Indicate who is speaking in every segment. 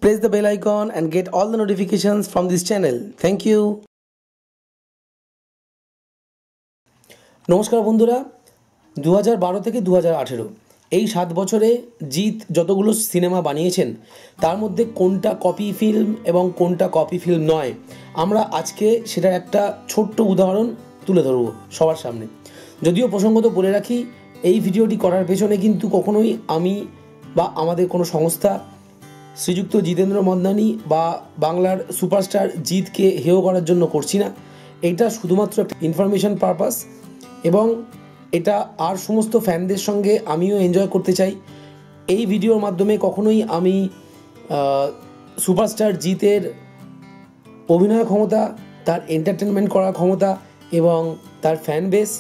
Speaker 1: Press the bell icon and get all the notifications from this channel. Thank you. নমস্কার বন্ধুরা, 2012 থেকে 2018 এই 7 বছরে জিৎ যতগুলো সিনেমা বানিয়েছেন তার মধ্যে কোনটা কপি ফিল্ম এবং কোনটা কপি ফিল্ম নয়, আমরা আজকে সেটার একটা ছোট্ট উদাহরণ তুলে ধরব সবার সামনে। যদিও প্রসঙ্গত বলে রাখি, এই ভিডিওটি করার পেছনে কিন্তু কখনোই আমি বা আমাদের কোনো সংস্থা শ্রীযুক্ত জিতেন্দ্র মন্দানি বা বাংলার সুপারস্টার জিতকে হেয় করার জন্য করছি না। এটা শুধুমাত্র একটা ইনফরমেশন পারপাস এবং এটা আর সমস্ত ফ্যানদের সঙ্গে আমিও এনজয় করতে চাই। এই ভিডিওর মাধ্যমে কখনোই আমি সুপারস্টার জিতের অভিনয় ক্ষমতা, তার এন্টারটেনমেন্ট করার ক্ষমতা এবং তার ফ্যান বেস,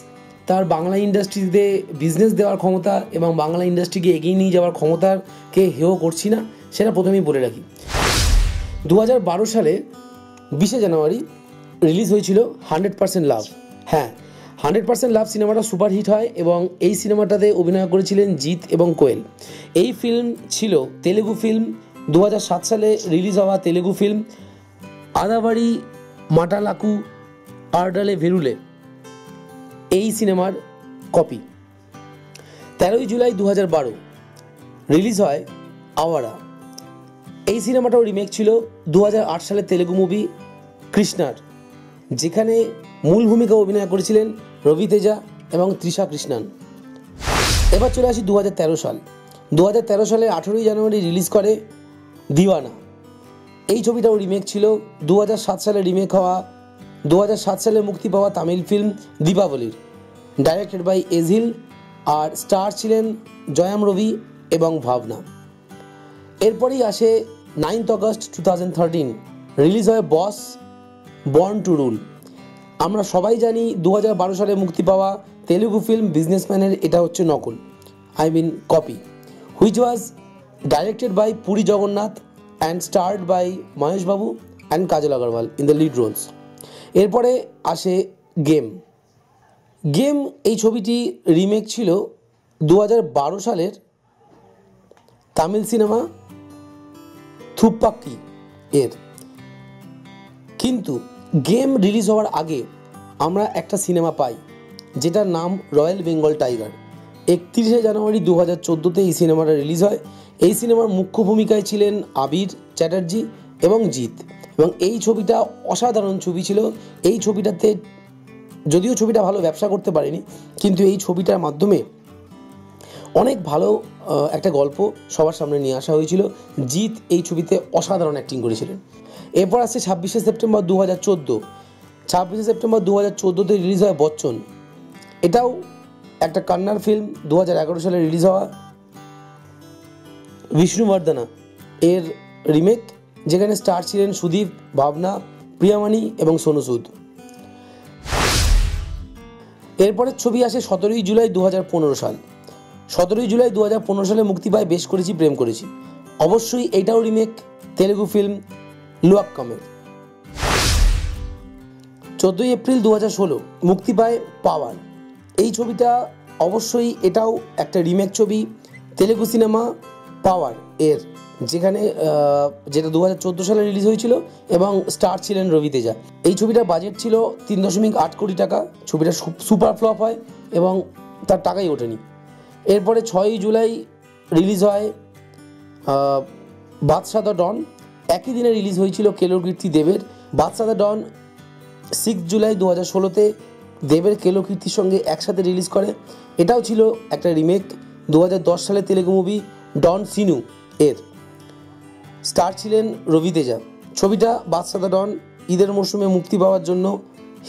Speaker 1: তার বাংলা ইন্ডাস্ট্রিতে বিজনেস দেওয়ার ক্ষমতা এবং বাংলা ইন্ডাস্ট্রিকে এগিয়ে নিয়ে যাওয়ার ক্ষমতাকে হেয় করছি না, সেটা প্রথমেই বলে রাখি। 2012 সালে 20 জানুয়ারি রিলিজ হয়েছিল 100% লাভ। হ্যাঁ, 100% লাভ সিনেমাটা সুপারহিট হয় এবং এই সিনেমাটাতে অভিনয় করেছিলেন জিৎ এবং কোয়েল। এই ফিল্ম ছিল তেলেগু ফিল্ম, 2007 সালে রিলিজ হওয়া তেলেগু ফিল্ম আদাবাড়ি মাটালাকু আর্ডালে ভেরুলে, এই সিনেমার কপি। 13 জুলাই 2012 রিলিজ হয় আওয়ারা। এই সিনেমাটাও রিমেক ছিল 2008 সালের তেলেগু মুভি কৃষ্ণার, যেখানে মূল ভূমিকা অভিনয় করেছিলেন রবি তেজা এবং তৃষা কৃষ্ণান। এবার চলে আসি 2013 সাল। 2013 সালে 18 জানুয়ারি রিলিজ করে দিওয়ানা। এই ছবিটাও রিমেক ছিল 2007 সালে রিমেক হওয়া 2007 সালে মুক্তি পাওয়া তামিল ফিল্ম দীপাবলির, ডাইরেক্টেড বাই এজিল, আর স্টার ছিলেন জয়াম রবি এবং ভাবনা। এরপরেই আসে 9 অগস্ট 2013 রিলিজ হয় বস বর্ন টু রুল। আমরা সবাই জানি 2012 সালে মুক্তি পাওয়া তেলুগু ফিল্ম বিজনেসম্যানের এটা হচ্ছে নকল, I mean copy, which was directed by Puri Jagannadh and starred by Mahesh Babu and Kajal Aggarwal in the lead roles. এরপরে আসে গেম। গেম এই ছবিটি রিমেক ছিল 2012 সালের তামিল সিনেমা থুপ্পাক্কি এর। কিন্তু গেম রিলিজ হওয়ার আগে আমরা একটা সিনেমা পাই যেটার নাম রয়্যাল বেঙ্গল টাইগার। 31 জানুয়ারি 2014 এই সিনেমাটা রিলিজ হয়। এই সিনেমার মুখ্য ভূমিকায় ছিলেন আবির চ্যাটার্জি এবং জিৎ, এবং এই ছবিটা অসাধারণ ছবি ছিল। এই ছবিটাতে যদিও ছবিটা ভালো ব্যবসা করতে পারেনি, কিন্তু এই ছবিটার মাধ্যমে অনেক ভালো একটা গল্প সবার সামনে নিয়ে আসা হয়েছিল। জিৎ এই ছবিতে অসাধারণ অ্যাক্টিং করেছিলেন। এরপর আসছে 26 সেপ্টেম্বর 2014। 26 সেপ্টেম্বর 2014 রিলিজ হয় বচ্চন। এটাও একটা কান্নাড় ফিল্ম, 2011 সালে রিলিজ হওয়া বিষ্ণুবর্ধনা এর রিমেক, যেখানে স্টার ছিলেন সুদীপ, ভাবনা, প্রিয়ামণি এবং সোনু সুদ। এরপরের ছবি আসে 17 জুলাই 2015 সাল। 17 জুলাই 2015 সালে মুক্তি পায় বেশ করেছি প্রেম করেছি। অবশ্যই এটাও রিমেক তেলেগু ফিল্ম লুয়াক্কামের। 14 এপ্রিল 2016 মুক্তি পায় পাওয়ার। এই ছবিটা অবশ্যই এটাও একটা রিমেক ছবি তেলেগু সিনেমা পাওয়ার এর, যেটা 2014 সালে রিলিজ হয়েছিল এবং স্টার ছিলেন রবি তেজা। এই ছবিটার বাজেট ছিল 3.8 কোটি টাকা। ছবিটা সুপার ফ্লপ হয় এবং তার টাকাই ওঠেনি। এরপরে 6 জুলাই রিলিজ হয় বাদশা দ্য ডন। একই দিনে রিলিজ হয়েছিল কেলোকীর্তি দেবের বাদশা দ্য ডন। 6 জুলাই 2016 দেবের কেলোকীর্তির সঙ্গে একসাথে রিলিজ করে। এটাও ছিল একটা রিমেক 2010 সালে তেলেগু মুভি ডন সিনু এর, স্টার ছিলেন রবি তেজা। ছবিটা বাদশা দ্য ডন ঈদের মরশুমে মুক্তি পাওয়ার জন্য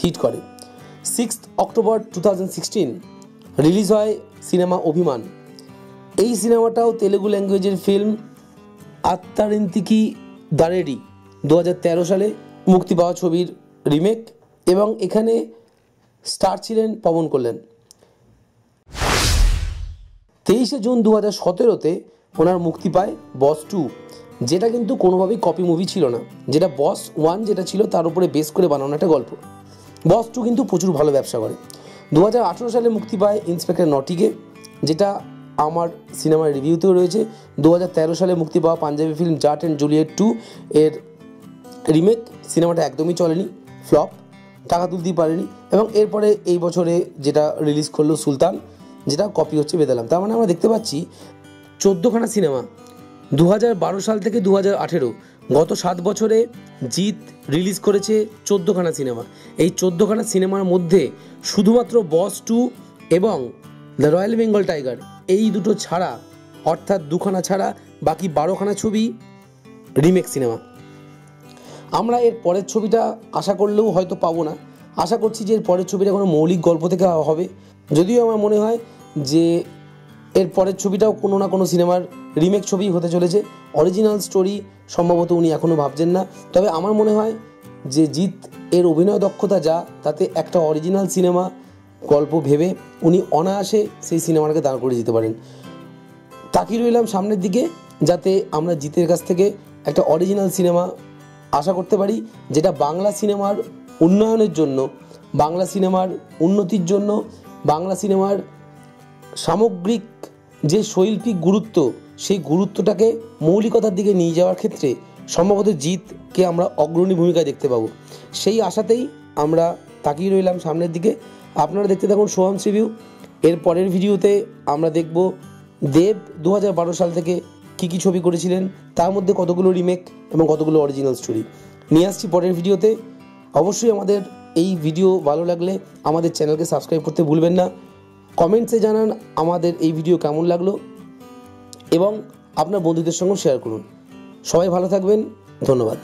Speaker 1: হিট করে। 6 অক্টোবর 2016 রিলিজ হয় সিনেমা অভিমান। এই সিনেমাটাও তেলেগু ল্যাঙ্গুয়েজের ফিল্ম আত্মারিন্তিকি দারেডি, 2013 সালে মুক্তি পাওয়া ছবির রিমেক, এবং এখানে স্টার ছিলেন পবন কল্যাণ। 23 জুন 2017 ওনার মুক্তি পায় বস 2, যেটা কিন্তু কোনোভাবেই কপি মুভি ছিল না, যেটা বস 1 যেটা ছিল তার উপরে বেস করে বানানো একটা গল্প। বস 2 কিন্তু প্রচুর ভালো ব্যবসা করে। 2018 সালে মুক্তি পায় ইন্সপেক্টর নটিকে, যেটা আমার সিনেমার রিভিউতেও রয়েছে। 2013 সালে মুক্তি পাওয়া Punjabi film Jatt and Juliet 2 এর রিমেক। সিনেমাটা একদমই চলেনি, ফ্লপ, টাকা তুলতেই পারেনি। এবং এরপরে এই বছরে যেটা রিলিজ করলো সুলতান, যেটা কপি হচ্ছে বেদালাম। তার মানে আমরা দেখতে পাচ্ছি 14খানা সিনেমা 2012 সাল থেকে 2018, গত 7 বছরে জিৎ রিলিজ করেছে 14খানা সিনেমা। এই 14খানা সিনেমার মধ্যে শুধুমাত্র বস 2 এবং দ্য রয়্যাল বেঙ্গল টাইগার এই দুটো ছাড়া, অর্থাৎ 2খানা ছাড়া বাকি 12খানা ছবি রিমেক সিনেমা। আমরা এর পরের ছবিটা আশা করলেও হয়তো পাবো না। আশা করছি যে এর পরের ছবিটা কোনো মৌলিক গল্প থেকে হবে, যদিও আমার মনে হয় যে এর পরের ছবিটাও কোনো না কোনো সিনেমার রিমেক ছবি হতে চলেছে। অরিজিনাল স্টোরি সম্ভবত উনি এখনও ভাবছেন না। তবে আমার মনে হয় যে জিৎ এর অভিনয় দক্ষতা যা, তাতে একটা অরিজিনাল সিনেমা গল্প ভেবে উনি অনায়াসে সেই সিনেমাটাকে দাঁড় করে দিতে পারেন। তাকিয়ে রইলাম সামনের দিকে, যাতে আমরা জিতের কাছ থেকে একটা অরিজিনাল সিনেমা আশা করতে পারি, যেটা বাংলা সিনেমার উন্নয়নের জন্য, বাংলা সিনেমার উন্নতির জন্য, বাংলা সিনেমার সামগ্রিক যে শৈল্পিক গুরুত্ব, সেই গুরুত্বটাকে মৌলিকতার দিকে নিয়ে যাওয়ার ক্ষেত্রে সম্ভবত জিতকে আমরা অগ্রণী ভূমিকায় দেখতে পাবো। সেই আশাতেই আমরা তাকিয়ে রইলাম সামনের দিকে। আপনারা দেখতে থাকুন সোহামস রিভিউ। এর পরের ভিডিওতে আমরা দেখব দেব 2012 সাল থেকে কী ছবি করেছিলেন, তার মধ্যে কতগুলো রিমেক এবং কতগুলো অরিজিনাল স্টোরি নিয়ে আসছি পরের ভিডিওতে। অবশ্যই আমাদের এই ভিডিও ভালো লাগলে আমাদের চ্যানেলকে সাবস্ক্রাইব করতে ভুলবেন না। কমেন্টসে জানান আমাদের এই ভিডিও কেমন লাগলো এবং আপনার বন্ধুদের সঙ্গেও শেয়ার করুন। সবাই ভালো থাকবেন, ধন্যবাদ।